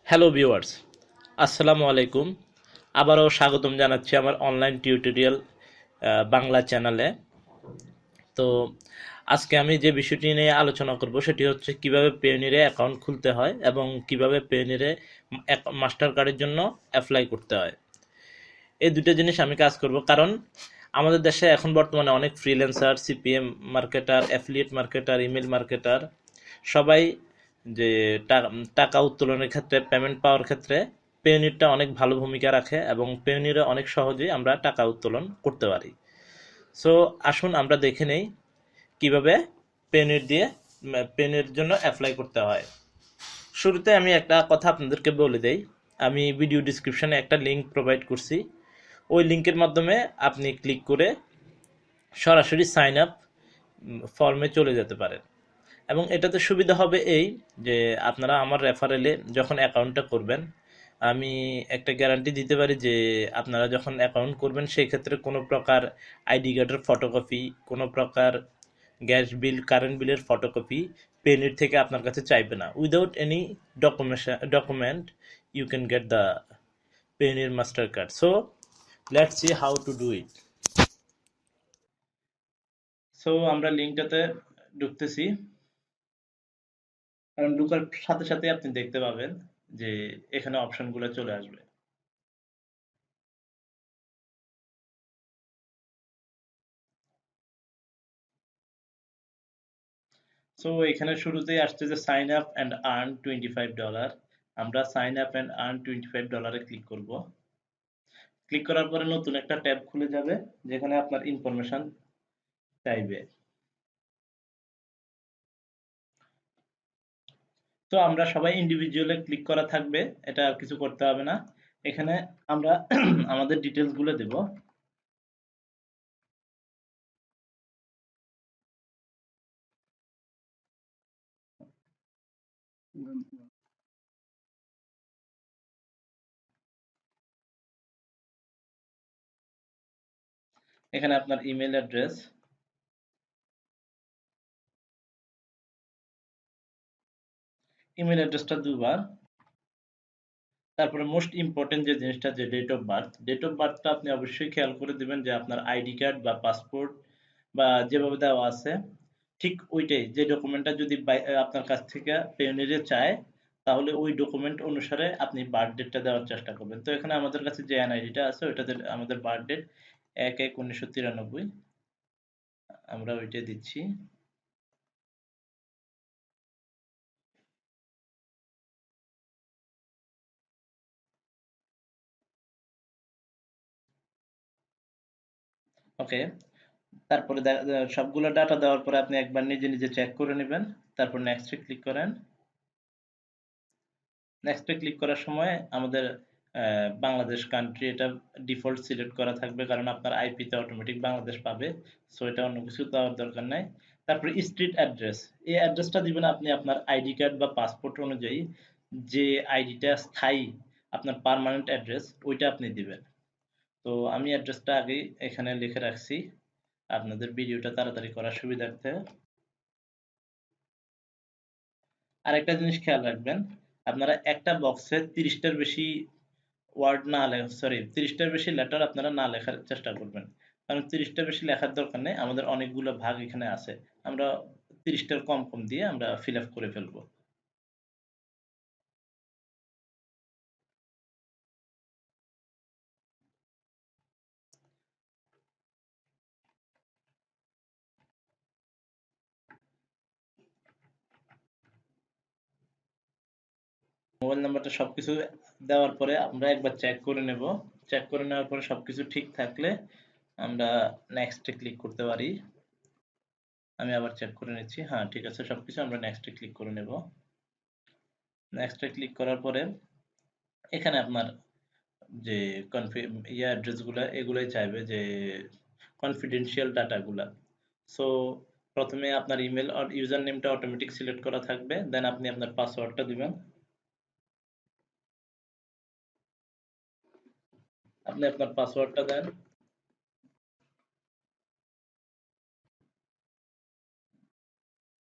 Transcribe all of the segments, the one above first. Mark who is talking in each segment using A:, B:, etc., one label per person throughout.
A: Hello viewers, আসসালামু আলাইকুম। আবারও স্বাগতম জানাচ্ছি আমার অনলাইন টিউটোরিয়াল বাংলা চ্যানেলে। তো আজকে আমি যে বিষয়টি নিয়ে আলোচনা করব সেটি হচ্ছে কিভাবে পেওনিরে অ্যাকাউন্ট খুলতে হয় এবং কিভাবে পেওনিরে মাস্টার কার্ডের জন্য অ্যাপ্লাই করতে হয়। এই দুটো জিনিস আমি কাজ করব, কারণ আমাদের দেশে এখন বর্তমানে অনেক freelancer, CPM marketer, affiliate marketer, email marketer সবাই যে টাকা উত্তোলনের ক্ষেত্রে, পেমেন্ট পাওয়ার ক্ষেত্রে পেওনিরটা অনেক ভালো ভূমিকা রাখে এবং পেওনিরে অনেক সহজেই আমরা টাকা উত্তোলন করতে পারি। সো আসুন আমরা দেখে নেই কিভাবে পেওনির দিয়ে পেওনির জন্য অ্যাপ্লাই করতে হয়। শুরুতে আমি একটা কথা আপনাদেরকে বলে দেই। আমি ভিডিও ডিসক্রিপশনে একটা লিঙ্ক প্রোভাইড করছি। ওই লিঙ্কের মাধ্যমে আপনি ক্লিক করে সরাসরি সাইন আপ ফর্মে চলে যেতে পারেন। এবং এটাতে সুবিধা হবে এই যে আপনারা আমার রেফারেলে যখন অ্যাকাউন্টটা করবেন, আমি একটা গ্যারান্টি দিতে পারি যে আপনারা যখন অ্যাকাউন্ট করবেন সেই ক্ষেত্রে কোনো প্রকার আইডি কার্ডের ফটোকপি, কোনো প্রকার গ্যাস বিল, কারেন্ট বিলের ফটোকপি পেনির থেকে আপনার কাছে চাইবে না। Without any document you can get the Payoneer Mastercard. So let's see how to do it. So আমরা লিঙ্কটাতে ঢুকতেছি, কারণ ঢোকার সাথে সাথে আপনি দেখতে পাবেন যে এখানে অপশনগুলো চলে আসবে। সো এখানে শুরুতেই আসছে যে সাইন আপ অ্যান্ড আর্ন $25। আমরা sign up and earn $25 click করব। ক্লিক করার পরে নতুন একটা ট্যাব খুলে যাবে যেখানে আপনার ইনফরমেশন চাইবে। তো আমরা সবাই ইন্ডিভিজুয়ালি ক্লিক করা থাকবে, এটা আর কিছু করতে হবে না। এখানে আমরা আমাদের ডিটেলস গুলো দেব। এখানে আপনার ইমেল অ্যাড্রেস, ইমেল অ্যাড্রেসটা দুবার। তারপরে মোস্ট ইম্পর্টেন্ট যে জিনিসটা, যে date of birth, date of বার্থটা আপনি অবশ্যই খেয়াল করে দিবেন যে আপনার আইডি কার্ড বা পাসপোর্ট বা যেভাবে দেওয়া আছে ঠিক ওইটাই, যে ডকুমেন্টটা যদি আপনার কাছ থেকে পেওনিরে চায় তাহলে ওই ডকুমেন্ট অনুসারে আপনি বার্থ ডেটটা দেওয়ার চেষ্টা করবেন। তো এখানে আমাদের কাছে যে এনআইডিটা আছে ওইটাতে আমাদের বার্থ ডেট 1/1/1993, আমরা ওইটাই দিচ্ছি। ওকে, তারপরে সবগুলো ডাটা দেওয়ার পরে আপনি একবার নিজে নিজে চেক করে নেবেন। তারপর নেক্সটে ক্লিক করেন। নেক্সটে ক্লিক করার সময় আমাদের বাংলাদেশ কান্ট্রি এটা ডিফল্ট সিলেক্ট করা থাকবে, কারণ আপনার আইপিতে অটোমেটিক বাংলাদেশ পাবে। সো এটা অন্য কিছু দেওয়ার দরকার নাই। তারপরে স্ট্রিট অ্যাড্রেস, এই অ্যাড্রেসটা দিবেন আপনি আপনার আইডি কার্ড বা পাসপোর্ট অনুযায়ী। যে আইডিটা স্থায়ী, আপনার পার্মানেন্ট অ্যাড্রেস, ওইটা আপনি দিবেন। তো আমি অ্যাড্রেসটা আগেই এখানে লিখে রাখছি আপনাদের ভিডিওটা তাড়াতাড়ি করার সুবিধার্থে। আরেকটা জিনিস খেয়াল রাখবেন, আপনারা একটা বক্সে 30টার বেশি ওয়ার্ড না লেখা, সরি, 30টার বেশি লেটার আপনারা না লেখার চেষ্টা করবেন। কারণ 30টার বেশি লেখার দরকার নেই, আমাদের অনেকগুলো ভাগ এখানে আছে। আমরা 30টার কম কম দিয়ে আমরা ফিল আপ করে ফেলবো। মোবাইল নাম্বারটা সবকিছু দেওয়ার পরে আমরা একবার চেক করে নেব। চেক করে নেওয়ার পরে সবকিছু ঠিক থাকলে আমরা নেক্সটে ক্লিক করতে পারি। আমি আবার চেক করে নিচ্ছি, হ্যাঁ ঠিক আছে সবকিছু, আমরা নেক্সটে ক্লিক করে নেব। নেক্সটে ক্লিক করার পরে এখানে আপনার যে অ্যাড্রেস গুলা এগুলাই চাইবে, যে কনফিডেন্সিয়াল ডাটা গুলা। সো প্রথমে আপনার ইমেল আর ইউজার নেমটা অটোমেটিক সিলেক্ট করা থাকবে, দেন আপনি আপনার পাসওয়ার্ডটা দিবেন। আপনি আপনার পাসওয়ার্ডটা দেন।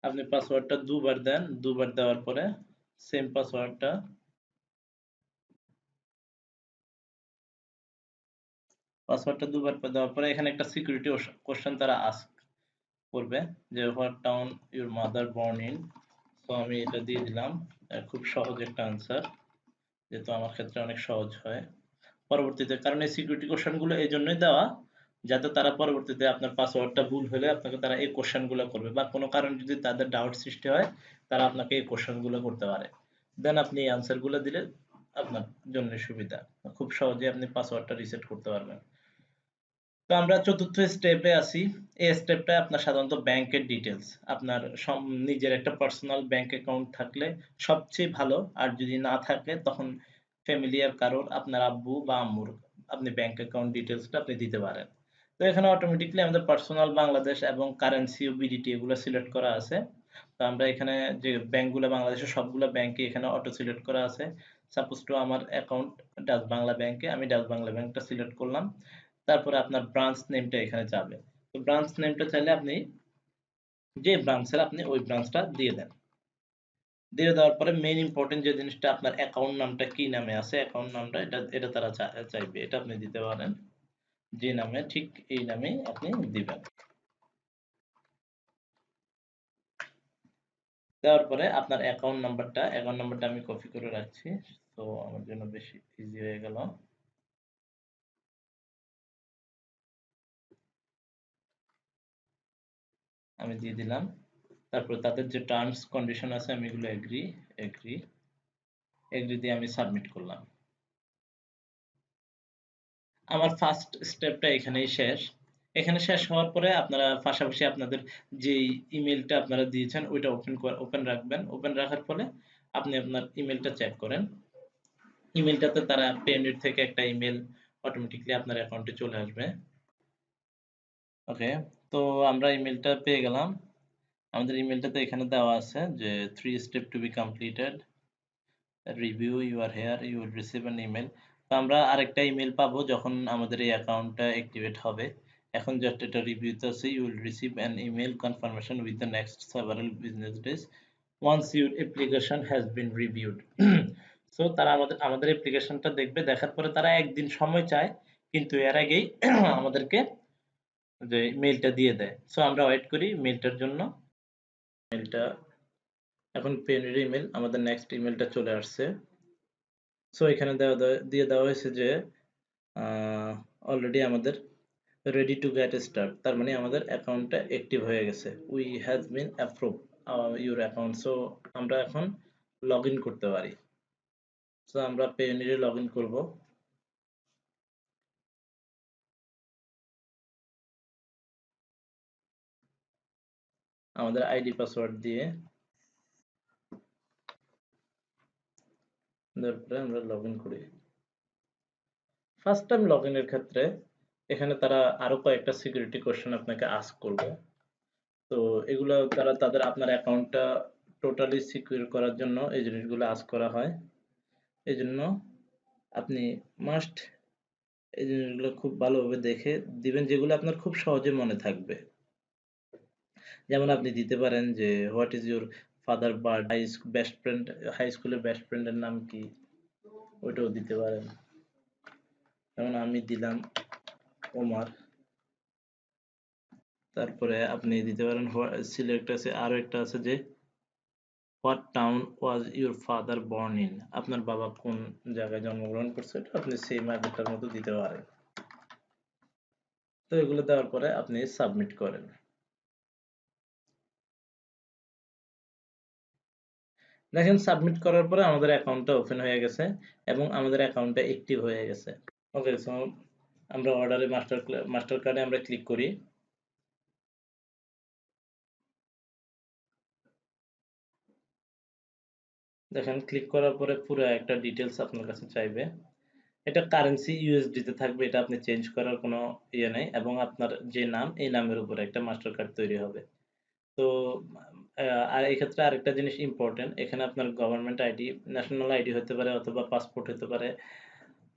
A: আপনি পাসওয়ার্ডটা দুবার দেন, দুবার দেওয়ার পরে সেম পাসওয়ার্ডটা পাসওয়ার্ডটা দুবার দেওয়ার পরে এখানে একটা সিকিউরিটি কোশ্চেন তারা আস্ক করবে যে what town your mother born in. তো আমি এটা দিয়ে দিলাম। খুব সহজ একটা আনসার, যেহেতু আমার ক্ষেত্রে অনেক সহজ হয় পরবর্তীতে। কারণ এই সিকিউরিটি কোশ্চেনগুলো এই জন্যই দেওয়া যাতে তারা পরবর্তীতে আপনার পাসওয়ার্ডটা ভুল হলে আপনাকে তারা এই কোশ্চেনগুলো করবে, বা কোনো কারণে যদি তাদের ডাউট সৃষ্টি হয় তারা আপনাকে এই কোশ্চেনগুলো করতে পারে। দেন আপনি এই আনসারগুলো দিলে আপনার জন্য সুবিধা, খুব সহজে আপনি পাসওয়ার্ডটা রিসেট করতে পারবেন। তো আমরা চতুর্থ স্টেপে আছি। এই স্টেপটা আপনার সাধারণত ব্যাংকের ডিটেলস, আপনার নিজের একটা পার্সোনাল ব্যাংক অ্যাকাউন্ট থাকলে সবচেয়ে ভালো, আর যদি না থাকে তখন ফ্যামিলিয়ার কারোর, আপনার আব্বু বা আম্মুর আপনি ব্যাংক অ্যাকাউন্ট ডিটেলসটা আপনি দিতে পারেন। তো এখানে অটোমেটিকলি আমাদের পার্সোনাল বাংলাদেশ এবং কারেন্সি ও বিডিটি এগুলো সিলেক্ট করা আছে। তো আমরা এখানে যে ব্যাংকগুলো বাংলাদেশের সবগুলো ব্যাংকে এখানে অটো সিলেক্ট করা আছে। সাপোজ টু আমার অ্যাকাউন্ট ডাচ বাংলা ব্যাংকে, আমি ডাচ বাংলা ব্যাংকটা সিলেক্ট করলাম। তারপরে আপনার ব্রাঞ্চ নেমটা এখানে যাবে। তো ব্রাঞ্চ নেমটা চাইলে আপনি যে ব্রাঞ্চের আপনি ওই ব্রাঞ্চটা দিয়ে দেন। দিয়ে দেওয়ার পরে মেইন ইম্পর্টেন্ট যে জিনিসটা, আপনার অ্যাকাউন্ট নামটা কি নামে আছে, অ্যাকাউন্ট নামটা এটা এটা তারা চাইবে, এটা আপনি দিতে পারেন। যে নামে ঠিক এই নামেই আপনি দিবেন। দেওয়ার পরে আপনার অ্যাকাউন্ট নাম্বারটা আমি কপি করে রাখছি, তো আমার জন্য বেশি ইজি হয়ে গেল। আমি দিয়ে দিলাম। তারপর তাদের যে টার্মস কন্ডিশন আছে আমি এগুলো এগ্রি এগ্রি এগ্রি দিয়ে আমি সাবমিট করলাম। আমার ফার্স্ট স্টেপটা এখানেই শেষ। এখানে শেষ হওয়ার পরে আপনারা পাশাপাশি আপনাদের যেই ইমেলটা আপনারা দিয়েছেন ওইটা ওপেন রাখবেন। ওপেন রাখার ফলে আপনি আপনার ইমেলটা চেক করেন। ইমেলটাতে তারা পেইউনিট থেকে একটা ইমেল অটোমেটিকলি আপনার অ্যাকাউন্টে চলে আসবে। ওকে, তো আমরা ইমেলটা পেয়ে গেলাম। আমাদের ইমেলটাতে এখানে দেওয়া আছে যে 3 step to be completed, review you are here, you will receive an email. তো আমরা আরেকটা ইমেল পাবো যখন আমাদের এই অ্যাকাউন্টটা অ্যাক্টিভেট হবে। এখন জাস্ট এটা রিভিউতে আছে, you will receive an email confirmation with the next several business days once your application has been reviewed. So তারা আমাদের অ্যাপ্লিকেশনটা দেখবে, দেখার পরে তারা একদিন সময় চায়, কিন্তু এর আগেই আমাদেরকে যে মেইলটা দিয়ে দেয়। সো আমরা ওয়েট করি মেইলটার জন্য। মেইলটা এখন পেনের ইমেল, আমাদের নেক্সট ইমেলটা চলে আসছে। সো এখানে দিয়ে দেওয়া হয়েছে যে অলরেডি আমাদের রেডি টু গেট স্টার্ট, তার মানে আমাদের অ্যাকাউন্টটা অ্যাক্টিভ হয়ে গেছে। We has been approve your account. So আমরা এখন লগ ইন করতে পারি। সো আমরা পেয়নিরে লগ ইন করবো। আমাদের আইডি পাসওয়ার্ড দিয়ে তারপরে আমরা লগ ইন করি। ফার্স্ট টাইম লগ ইনের ক্ষেত্রে এখানে তারা আরো কয়েকটা সিকিউরিটি কোশ্চেন আপনাকে আস্ক করবে। তো এগুলো তারা আপনার অ্যাকাউন্টটা টোটালি সিকিউর করার জন্য এই জিনিসগুলো আস্ক করা হয়। এই জন্য আপনি মাস্ট এই জিনিসগুলো খুব ভালোভাবে দেখে দিবেন, যেগুলো আপনার খুব সহজে মনে থাকবে। যেমন আপনি দিতে পারেন যে what is your father birth, best friend, high স্কুলের বেস্ট ফ্রেন্ডের নাম কি, ওইটাও দিতে পারেন। যেমন আমি দিলাম ওমার। তারপরে আপনি দিতে পারেন সিলেক্ট আছে, আরো একটা আছে যে what town was your father born in, আপনার বাবা কোন জায়গায় জন্মগ্রহণ করছে, এটা আপনি সেম আগেরটার মতো দিতে পারেন। তো এগুলো দেওয়ার পরে আপনি সাবমিট করেন। দেখেন সাবমিট করার পরে আমাদের অ্যাকাউন্টটা ওপেন হয়ে গেছে এবং আমাদের অ্যাকাউন্টটা অ্যাক্টিভ হয়ে গেছে। ওকে, সো আমরা অর্ডারে মাস্টার কার্ডে আমরা ক্লিক করি। দেখেন ক্লিক করার পরে পুরো একটা ডিটেলস আপনার কাছে চাইবে। এটা কারেন্সি ইউএসডি তে থাকবে, এটা আপনি চেঞ্জ করার কোনো ইয়ে নেই, এবং আপনার যে নাম এই নামের উপরে একটা মাস্টার কার্ড তৈরি হবে। তো আর এই ক্ষেত্রে আরেকটা জিনিস ইম্পর্টেন্ট, এখানে আপনার গভর্নমেন্ট আইডি, ন্যাশনাল আইডি হতে পারে অথবা পাসপোর্ট হতে পারে,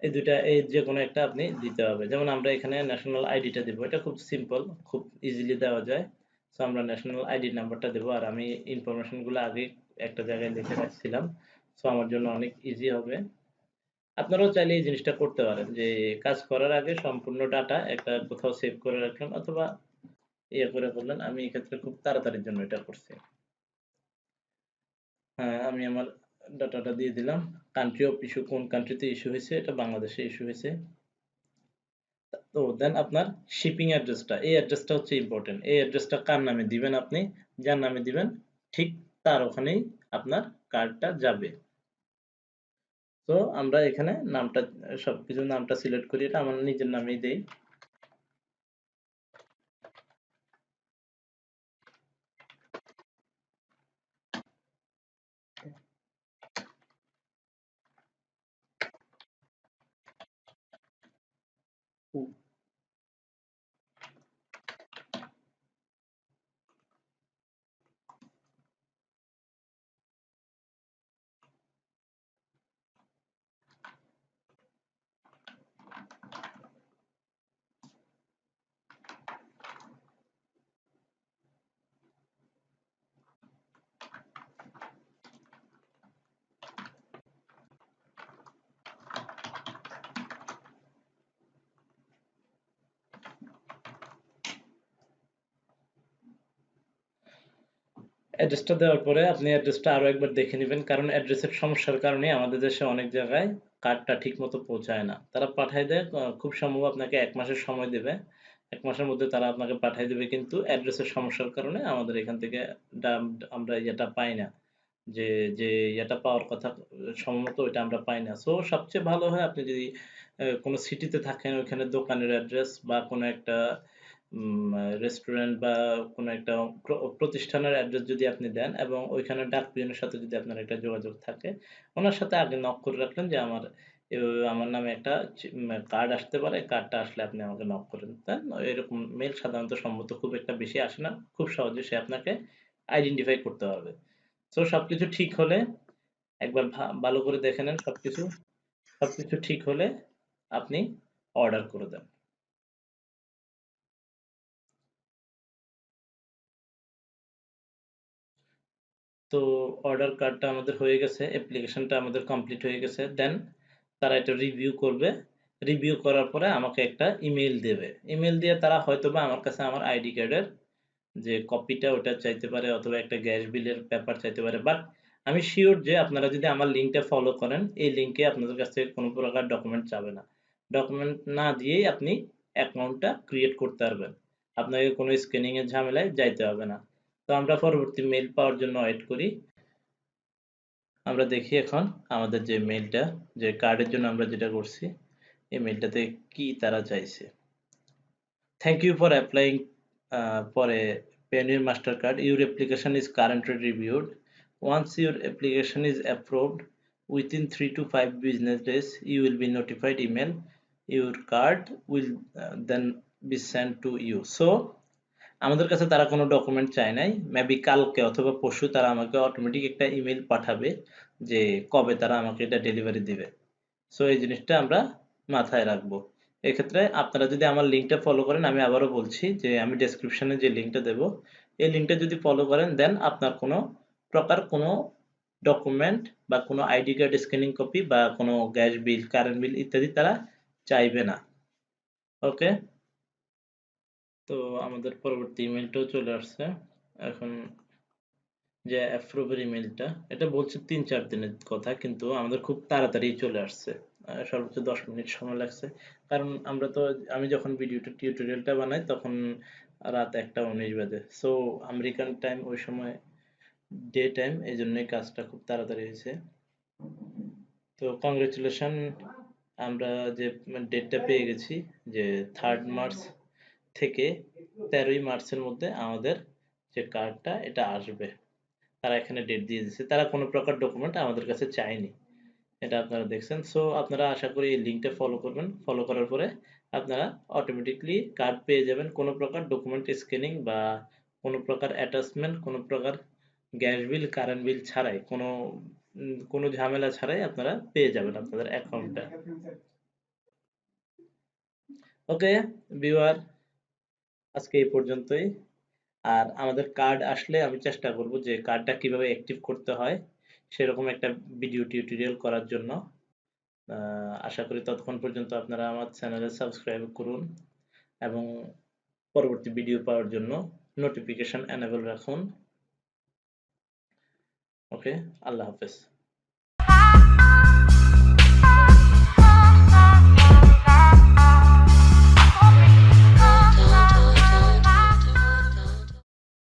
A: এই দুইটা এই যে কোনো একটা আপনি দিতে হবে। যেমন আমরা এখানে ন্যাশনাল আইডিটা দেবো, এটা খুব সিম্পল, খুব ইজিলি দেওয়া যায়। সো আমরা ন্যাশনাল আইডি নাম্বারটা দেবো, আর আমি ইনফরমেশনগুলো আগে একটা জায়গায় লিখে রাখছিলাম, সো আমার জন্য অনেক ইজি হবে। আপনারাও চাইলে এই জিনিসটা করতে পারেন যে কাজ করার আগে সম্পূর্ণ ডাটা একটা কোথাও সেভ করে রাখলেন অথবা ইয়ে করে করলেন। আমি এক্ষেত্রে খুব তাড়াতাড়ির জন্য এটা করছি। হ্যাঁ, আমি আমার ডাটাটা দিয়ে দিলাম। কান্ট্রি অফ ইস্যু কোন কান্ট্রিতে ইস্যু হয়েছে, এটা বাংলাদেশে ইস্যু হয়েছে। তো দেন আপনার শিপিং অ্যাড্রেসটা, এই অ্যাড্রেসটা হচ্ছে ইম্পর্টেন্ট। এই অ্যাড্রেসটা কার নামে দিবেন, আপনি যার নামে দিবেন ঠিক তার ওখানেই আপনার কার্ডটা যাবে। তো আমরা এখানে নামটা সবকিছু নামটা সিলেক্ট করি, এটা আমার নিজের নামেই দেই। অ্যাড্রেসটা দেওয়ার পরে আপনি অ্যাড্রেসটা আরো একবার দেখে নেবেন, কারণ অ্যাড্রেসের সমস্যার কারণে আমাদের দেশে অনেক জায়গায় কার্ডটা ঠিক মতো পৌঁছায় না। তারা পাঠায় দেয়, খুব সম্ভব আপনাকে ১ মাসের সময় দেবে। ১ মাসের মধ্যে তারা আপনাকে পাঠায় দেবে, কিন্তু অ্যাড্রেসের সমস্যার কারণে আমাদের এখান থেকে আমরা ইয়েটা পাই না। যে যে ইয়েটা পাওয়ার কথা সম্ভবত ওইটা আমরা পাই না। সো সবচেয়ে ভালো হয় আপনি যদি কোনো সিটিতে থাকেন ওইখানে দোকানের অ্যাড্রেস বা কোনো একটা রেস্টুরেন্ট বা কোনো একটা প্রতিষ্ঠানের অ্যাড্রেস যদি আপনি দেন এবং ওইখানে ডাক পিয়নের সাথে যদি আপনার একটা যোগাযোগ থাকে, ওনার সাথে আগে নক করে রাখলেন যে এভাবে আমার নামে একটা কার্ড আসতে পারে, কার্ডটা আসলে আপনি আমাকে নক করে দেন। এরকম মেইল সাধারণত সম্ভবত খুব একটা বেশি আসে না, খুব সহজে সে আপনাকে আইডেন্টিফাই করতে পারবে। সো সবকিছু ঠিক হলে একবার ভালো করে দেখে নেন, সবকিছু সবকিছু ঠিক হলে আপনি অর্ডার করে দেন। তো অর্ডার কার্ডটা আমাদের হয়ে গেছে, অ্যাপ্লিকেশনটা আমাদের কমপ্লিট হয়ে গেছে। দেন তারা এটা রিভিউ করবে। রিভিউ করার পরে আমাকে একটা ইমেইল দেবে। ইমেইল দিয়ে তারা হয়তোবা আমার কাছে আমার আইডি কার্ডের যে কপিটা ওটা চাইতে পারে অথবা একটা গ্যাস বিলের পেপার চাইতে পারে। বাট আমি সিওর যে আপনারা যদি আমার লিঙ্কটা ফলো করেন, এই লিঙ্কে আপনাদের কাছ থেকে কোনো প্রকার ডকুমেন্ট চাবে না। ডকুমেন্ট না দিয়েই আপনি অ্যাকাউন্টটা ক্রিয়েট করতে পারবেন। আপনাকে কোনো স্ক্যানিং এর ঝামেলায় যাইতে হবে না। তো আমরা পরবর্তী মেইল পাওয়ার জন্য ওয়েট করি। আমরা দেখি এখন আমাদের যে মেইলটা, যে কার্ডের জন্য আমরা যেটা করছি, এই মেইলটাতে কি তারা চাইছে। Thank you for applying for a Payoneer Mastercard. Your application is currently reviewed. Once your application is approved, within 3 to 5 business days, you will be notified email. Your card will then be sent to you. So, আমাদের কাছে তারা কোনো document চায় নাই। Maybe কালকে অথবা পরশু তারা আমাকে অটোমেটিক একটা ইমেল পাঠাবে যে কবে তারা আমাকে এটা ডেলিভারি দিবে। সো এই জিনিসটা আমরা মাথায় রাখবো। এক্ষেত্রে আপনারা যদি আমার লিঙ্কটা ফলো করেন, আমি আবারও বলছি যে আমি ডেসক্রিপশনে যে লিঙ্কটা দেবো, এই লিঙ্কটা যদি ফলো করেন দেন আপনার কোনো প্রকার কোনো ডকুমেন্ট বা কোনো আইডি কার্ড স্ক্যানিং কপি বা কোনো গ্যাস বিল, কারেন্ট বিল ইত্যাদি তারা চাইবে না। ওকে? তো আমাদের পরবর্তী ইমেলটাও চলে আসছে। এখন যে অ্যাপ্রুভের ইমেলটা, এটা বলছে ৩-৪ দিনের কথা, কিন্তু আমাদের খুব তাড়াতাড়ি চলে আসছে। সর্বোচ্চ ১০ মিনিট সময় লাগছে। কারণ আমি যখন টিউটোরিয়ালটা বানাই তখন রাত ১টা ১৯ বাজে। সো আমেরিকান টাইম ওই সময় ডে টাইম, এজন্যই কাজটা খুব তাড়াতাড়ি হয়েছে। তো কংগ্রেচুলেশন, আমরা যে ডেটটা পেয়ে গেছি যে 3rd মার্চ থেকে 13ই মার্চের মধ্যে আমাদের যে কার্ডটা এটা আসবে। তারা এখানে ডেট দিয়ে দিচ্ছে। তারা কোনো প্রকার ডকুমেন্ট আমাদের কাছে চায়নি। এটা আপনারা দেখছেন। সো আপনারা আশা করি এই লিঙ্কটা ফলো করবেন। ফলো করার পরে আপনারা অটোমেটিক্যালি কার্ড পেয়ে যাবেন। কোনো প্রকার ডকুমেন্ট স্ক্যানিং বা কোনো প্রকার অ্যাটাচমেন্ট, কোনো প্রকার গ্যাস বিল, কারেন্ট বিল ছাড়াই, কোনো ঝামেলা ছাড়াই আপনারা পেয়ে যাবেন আপনাদের অ্যাকাউন্টটা। ওকে ভিউয়ার, আজকে এই পর্যন্তই। আর আমাদের কার্ড আসলে আমি চেষ্টা করব যে কার্ডটা কিভাবে অ্যাক্টিভ করতে হয় সেরকম একটা ভিডিও টিউটোরিয়াল করার জন্য। আশা করি ততক্ষণ পর্যন্ত আপনারা আমার চ্যানেলে সাবস্ক্রাইব করুন এবং পরবর্তী ভিডিও পাওয়ার জন্য নোটিফিকেশন এনেবল রাখুন। ওকে, আল্লাহ হাফেজ।